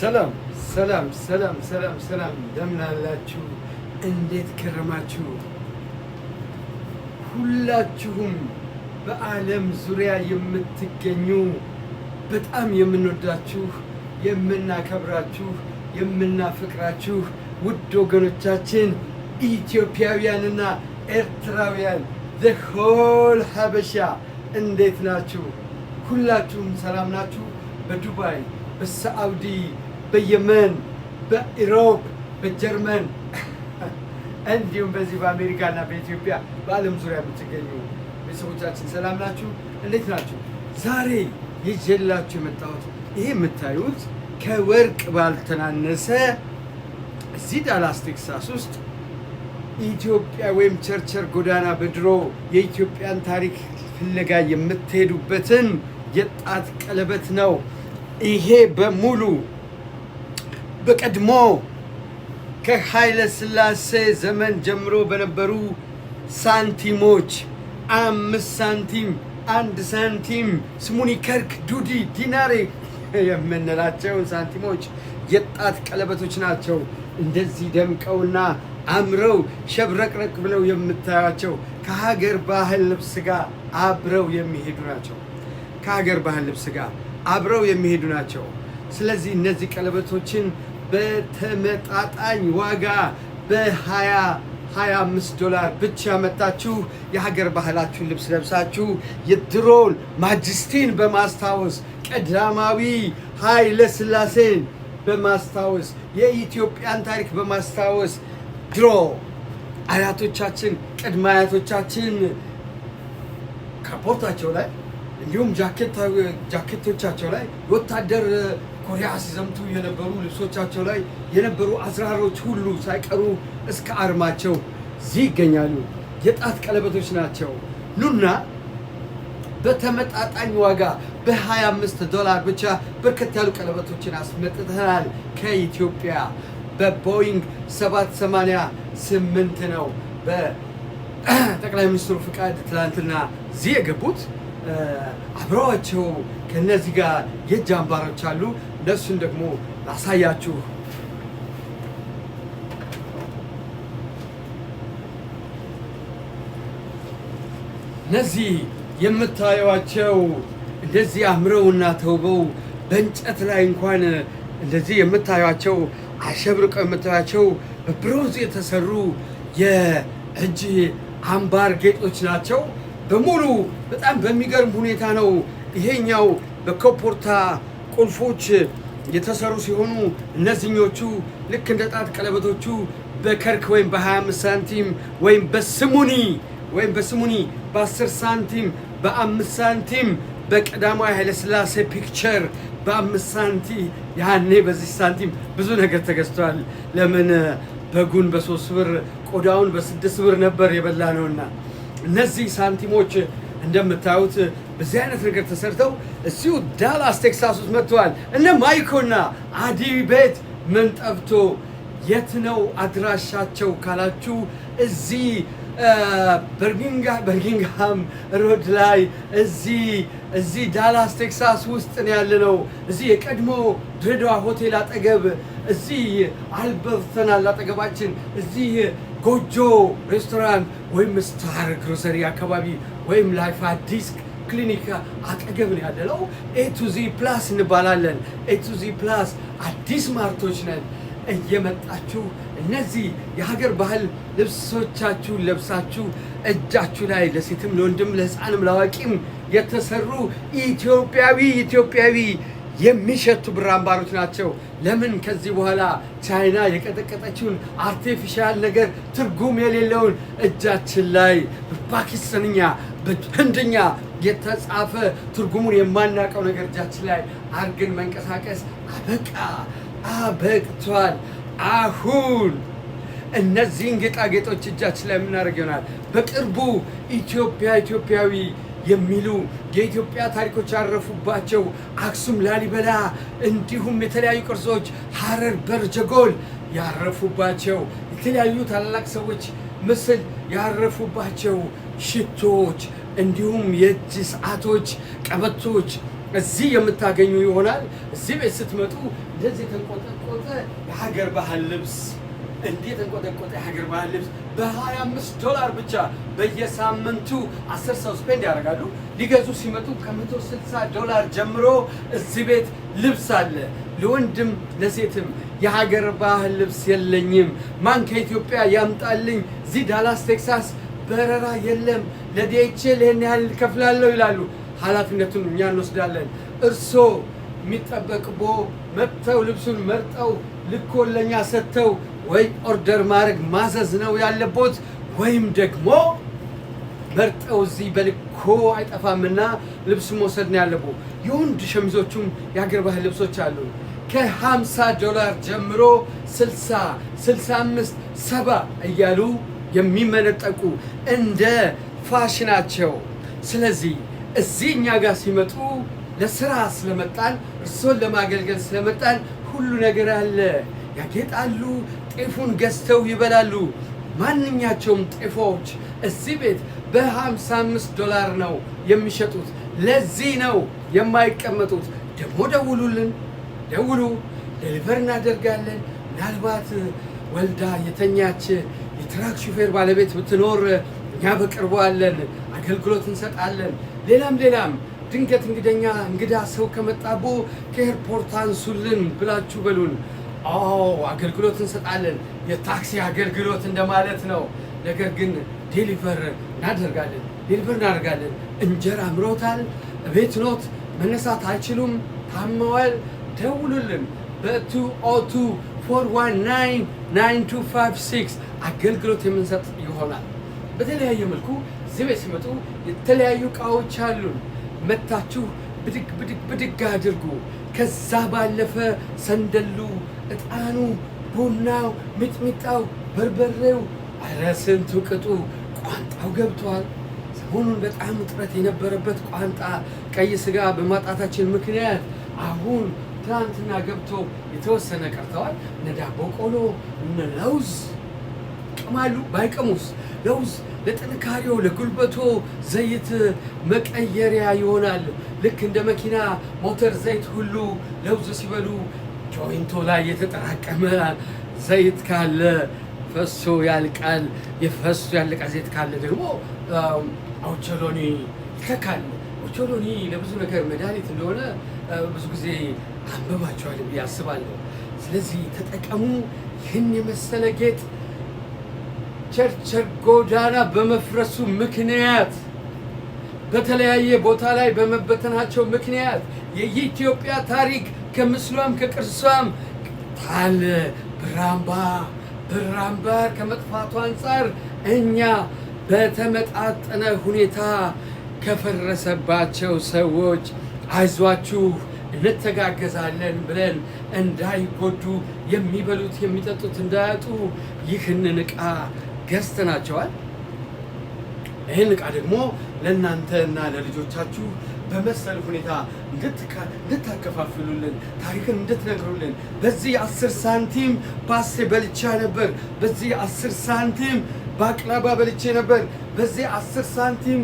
ሰላም ሰላም ሰላም ሰላም ሰላም፣ እንደምን አላችሁ? እንዴት ከረማችሁ? ሁላችሁም በዓለም ዙሪያ የምትገኙ በጣም የምንወዳችሁ የምናከብራችሁ የምናፈቅራችሁ ውድ ወገኖቻችን ኢትዮጵያውያንና ኤርትራውያን the whole ሀበሻ እንዴት ናችሁ? ሁላችሁም ሰላም ናችሁ? በዱባይ፣ በሳዑዲ፣ በየመን፣ በኢሮፕ፣ በጀርመን እንዲሁም በዚህ በአሜሪካና በኢትዮጵያ በዓለም ዙሪያ የምትገኙ ቤተሰቦቻችን ሰላም ናችሁ? እንዴት ናችሁ? ዛሬ ይዤላችሁ የመጣሁት ይሄ የምታዩት ከወርቅ ባልተናነሰ እዚህ ዳላስ ቴክሳስ ውስጥ ኢትዮጵያ ወይም ቸርቸር ጎዳና በድሮ የኢትዮጵያን ታሪክ ፍለጋ የምትሄዱበትን የጣት ቀለበት ነው። ይሄ በሙሉ በቀድሞ ከኃይለ ሥላሴ ዘመን ጀምሮ በነበሩ ሳንቲሞች 5 ሳንቲም፣ 1 ሳንቲም፣ ስሙኒ፣ ከርክ፣ ዱዲ፣ ዲናሬ የምንላቸውን ሳንቲሞች የጣት ቀለበቶች ናቸው። እንደዚህ ደምቀውና አምረው ሸብረቅረቅ ብለው የምታያቸው ከሀገር ባህል ልብስ ጋር አብረው የሚሄዱ ናቸው። ከሀገር ባህል ልብስ ጋር አብረው የሚሄዱ ናቸው። ስለዚህ እነዚህ ቀለበቶችን በተመጣጣኝ ዋጋ $25 ብቻ መታችሁ የሀገር ባህላችሁን ልብስ ለብሳችሁ የድሮን ማጅስቲን በማስታወስ ቀዳማዊ ኃይለ ሥላሴን በማስታወስ የኢትዮጵያን ታሪክ በማስታወስ ድሮ አያቶቻችን ቅድመ አያቶቻችን ካፖርታቸው ላይ እንዲሁም ጃኬቶቻቸው ላይ ወታደር ኮሪያ ሲዘምቱ የነበሩ ልብሶቻቸው ላይ የነበሩ አዝራሮች ሁሉ ሳይቀሩ እስከ አርማቸው እዚህ ይገኛሉ። የጣት ቀለበቶች ናቸው። ኑና በተመጣጣኝ ዋጋ $25 ብቻ በርከት ያሉ ቀለበቶችን አስመጥተናል ከኢትዮጵያ። በቦይንግ 788 ነው በጠቅላይ ሚኒስትሩ ፍቃድ ትላንትና እዚህ የገቡት። አብረዋቸው ከነዚህ ጋር የእጅ አምባሮች አሉ። እነሱን ደግሞ ላሳያችሁ። እነዚህ የምታዩዋቸው እንደዚህ አምረውና ተውበው በእንጨት ላይ እንኳን እንደዚህ የምታዩዋቸው አሸብርቀው የምታዩዋቸው በብሮንዝ የተሰሩ የእጅ አምባር ጌጦች ናቸው። በሙሉ በጣም በሚገርም ሁኔታ ነው። ይሄኛው በኮፖርታ ቁልፎች የተሰሩ ሲሆኑ እነዚህኞቹ ልክ እንደ ጣት ቀለበቶቹ በከርክ ወይም በ25 ሳንቲም ወይም በስሙኒ በ10 ሳንቲም በ5 ሳንቲም በቀዳማዊ ኃይለሥላሴ ፒክቸር በ5 ሳንቲም ያኔ በዚህ ሳንቲም ብዙ ነገር ተገዝቷል። ለምን በጉን በ3 ብር ቆዳውን በ6 ብር ነበር የበላ ነውና እነዚህ ሳንቲሞች እንደምታዩት በዚህ አይነት ነገር ተሰርተው እዚሁ ዳላስ ቴክሳስ ውስጥ መጥተዋል። እነ ማይኮና አዲ ቤት ምን ጠፍቶ የት ነው አድራሻቸው ካላችሁ እዚህ በርሚንግሃም ሮድ ላይ እዚህ ዳላስ ቴክሳስ ውስጥ ነው ያለነው። እዚህ የቀድሞ ድሬዳዋ ሆቴል አጠገብ እዚህ አልበርተናል አጠገባችን እዚህ ጎጆ ሬስቶራንት ወይም ስታር ግሮሰሪ አካባቢ ወይም ላይፍ አዲስ ክሊኒክ አጠገብ ነው ያለነው። ኤ ቱ ዚ ፕላስ እንባላለን። ኤ ቱ ዚ ፕላስ አዲስ ማርቶች ነን። እየመጣችሁ እነዚህ የሀገር ባህል ልብሶቻችሁን ለብሳችሁ እጃችሁ ላይ ለሴትም ለወንድም ለሕፃንም ለአዋቂም የተሰሩ ኢትዮጵያዊ የሚሸቱ ብር አምባሮች ናቸው። ለምን ከዚህ በኋላ ቻይና የቀጠቀጠችውን አርቲፊሻል ነገር ትርጉም የሌለውን እጃችን ላይ በፓኪስታንኛ በህንድኛ የተጻፈ ትርጉሙን የማናውቀው ነገር እጃችን ላይ አርገን መንቀሳቀስ አበቅቷል። አሁን እነዚህን ጌጣጌጦች እጃችን ላይ የምናደርግ ይሆናል። በቅርቡ ኢትዮጵያዊ የሚሉ የኢትዮጵያ ታሪኮች ያረፉባቸው አክሱም፣ ላሊበላ እንዲሁም የተለያዩ ቅርሶች ሐረር፣ ጀጎል ያረፉባቸው የተለያዩ ታላላቅ ሰዎች ምስል ያረፉባቸው ሽቶች እንዲሁም የእጅ ሰዓቶች፣ ቀበቶች እዚህ የምታገኙ ይሆናል። እዚህ ቤት ስትመጡ እንደዚህ የተንቆጠቆጠ የሀገር ባህል ልብስ የተንቆጠቆጠ የሀገር ባህል ልብስ $25 ብቻ በየሳምንቱ 10 ሰው ስፔንድ ያደርጋሉ። ሊገዙ ሲመጡ $160 ጀምሮ እዚህ ቤት ልብስ አለ። ለወንድም ለሴትም የሀገር ባህል ልብስ የለኝም፣ ማን ከኢትዮጵያ ያምጣልኝ? እዚህ ዳላስ ቴክሳስ በረራ የለም፣ ለዲኤችኤል ይሄን ያህል ከፍላለሁ ይላሉ። ኃላፊነቱን እኛ እንወስዳለን። እርሶ የሚጠበቅቦ መጥተው ልብሱን መርጠው ልኮ ለኛ ሰጥተው ወይ ኦርደር ማድረግ ማዘዝ ነው ያለቦት፣ ወይም ደግሞ መርጠው እዚህ በልኮ አይጠፋምና ልብስ መውሰድ ነው ያለቦ። የወንድ ሸሚዞቹም የሀገር ባህል ልብሶች አሉ $50 ጀምሮ 60፣ 65፣ 70 እያሉ የሚመነጠቁ እንደ ፋሽናቸው። ስለዚህ እዚህ እኛ ጋር ሲመጡ ለስራ ስለመጣን እርሶን ለማገልገል ስለመጣን ሁሉ ነገር አለ። ያጌጣሉ፣ ጤፉን ገዝተው ይበላሉ። ማንኛቸውም ጤፎች እዚህ ቤት $55 ነው የሚሸጡት። ለዚህ ነው የማይቀመጡት። ደግሞ ደውሉልን፣ ደውሉ፣ ዴሊቨር እናደርጋለን። ምናልባት ወልዳ የተኛች የትራክ ሹፌር ባለቤት ብትኖር እኛ በቅርቡ አለን፣ አገልግሎት እንሰጣለን። ሌላም ድንገት እንግዳ ሰው ከመጣቦ ከኤርፖርት አንሱልን ብላችሁ በሉን። አገልግሎት እንሰጣለን። የታክሲ አገልግሎት እንደማለት ነው። ነገር ግን ዴሊቨር እናደርጋለን። እንጀራ አምሮታል፣ ቤት ኖት፣ መነሳት አይችሉም፣ ታመዋል፣ ደውሉልን። በ202-419-9256 አገልግሎት የምንሰጥ ይሆናል። በተለያየ መልኩ እዚህ ቤት ሲመጡ የተለያዩ እቃዎች አሉን። መታችሁ ብድግ አድርጉ። ከዛ ባለፈ ሰንደሉ፣ እጣኑ፣ ቡናው፣ ሚጥሚጣው፣ በርበሬው፣ ኧረ ስንቱ ቅጡ ቋንጣው ገብቷል። ሰሞኑን በጣም ውጥረት የነበረበት ቋንጣ ቀይ ስጋ በማጣታችን ምክንያት አሁን ትናንትና ገብቶ የተወሰነ ቀርተዋል። እነ ዳቦ ቆሎ፣ እነ ለውዝ ይቀማሉ። ባይቀሙስ ለውዝ ለጥንካሬው ለጉልበቶ ዘይት መቀየሪያ ይሆናል። ልክ እንደ መኪና ሞተር ዘይት ሁሉ ለውዝ ሲበሉ ጆይንቶ ላይ የተጠራቀመ ዘይት ካለ ፈሶ ያልቃል። የፈሶ ያለቀ ዘይት ካለ ደግሞ ኦቾሎኒ ይተካል። ኦቾሎኒ ለብዙ ነገር መድኃኒት እንደሆነ ብዙ ጊዜ አንብባችኋል ብዬ አስባለሁ። ስለዚህ ተጠቀሙ። ይህን የመሰለ ጌጥ ቸርቸር ጎዳና በመፍረሱ ምክንያት በተለያየ ቦታ ላይ በመበተናቸው ምክንያት የኢትዮጵያ ታሪክ ከምስሏም ከቅርሷም ታል ብራምባር ከመጥፋቱ አንጻር እኛ በተመጣጠነ ሁኔታ ከፈረሰባቸው ሰዎች አይዟችሁ እንተጋገዛለን ብለን እንዳይጎዱ የሚበሉት የሚጠጡት እንዳያጡ ይህንን ዕቃ ገዝተናቸዋል። ይህን ዕቃ ደግሞ ለእናንተ እና ለልጆቻችሁ በመሰል ሁኔታ እንድታከፋፍሉልን፣ ታሪክን እንድትነግሩልን። በዚህ 10 ሳንቲም ፓስቴ በልቻ ነበር፣ በዚህ 10 ሳንቲም ባቅላባ በልቼ ነበር፣ በዚህ 10 ሳንቲም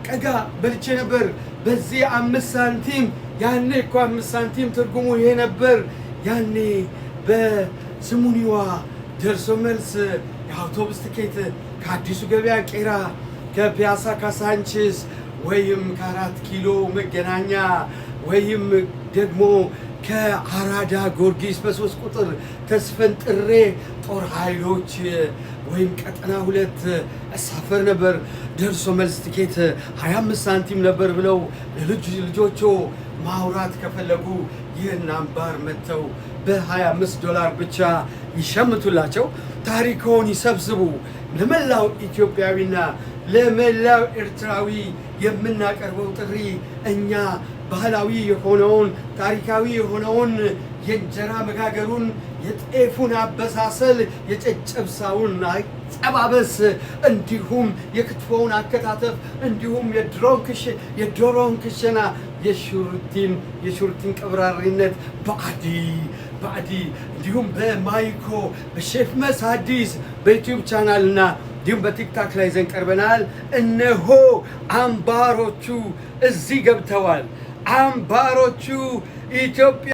ቀጋ በልቼ ነበር፣ በዚህ 5 ሳንቲም ያኔ እኮ 5 ሳንቲም ትርጉሙ ይሄ ነበር። ያኔ በስሙኒዋ ደርሶ መልስ የአውቶቡስ ትኬት ከአዲሱ ገበያ ቄራ፣ ከፒያሳ ካሳንቺስ ወይም ከ4 ኪሎ መገናኛ ወይም ደግሞ ከአራዳ ጊዮርጊስ በ3 ቁጥር ተስፈንጥሬ ጦር ኃይሎች ወይም ቀጠና 2 እሳፈር ነበር። ደርሶ መልስ ትኬት 25 ሳንቲም ነበር ብለው ለልጆቹ ማውራት ከፈለጉ ይህን አምባር መጥተው $25 ብቻ ይሸምቱላቸው። ታሪክዎን ይሰብስቡ። ለመላው ኢትዮጵያዊና ለመላው ኤርትራዊ የምናቀርበው ጥሪ እኛ ባህላዊ የሆነውን ታሪካዊ የሆነውን የእንጀራ መጋገሩን፣ የጤፉን አበሳሰል፣ የጨጨብሳውን አጨባበስ፣ እንዲሁም የክትፎውን አከታተፍ፣ እንዲሁም የዶሮን ክሽና፣ የሹርቲን ቀብራሪነት በአዲ እንዲሁም በማይኮ በሼፍ መሳዲስ በዩቲዩብ ቻናል እና እንዲሁም በቲክታክ ላይ ይዘን ቀርበናል። እነሆ አምባሮቹ እዚህ ገብተዋል። አምባሮቹ ኢትዮጵያ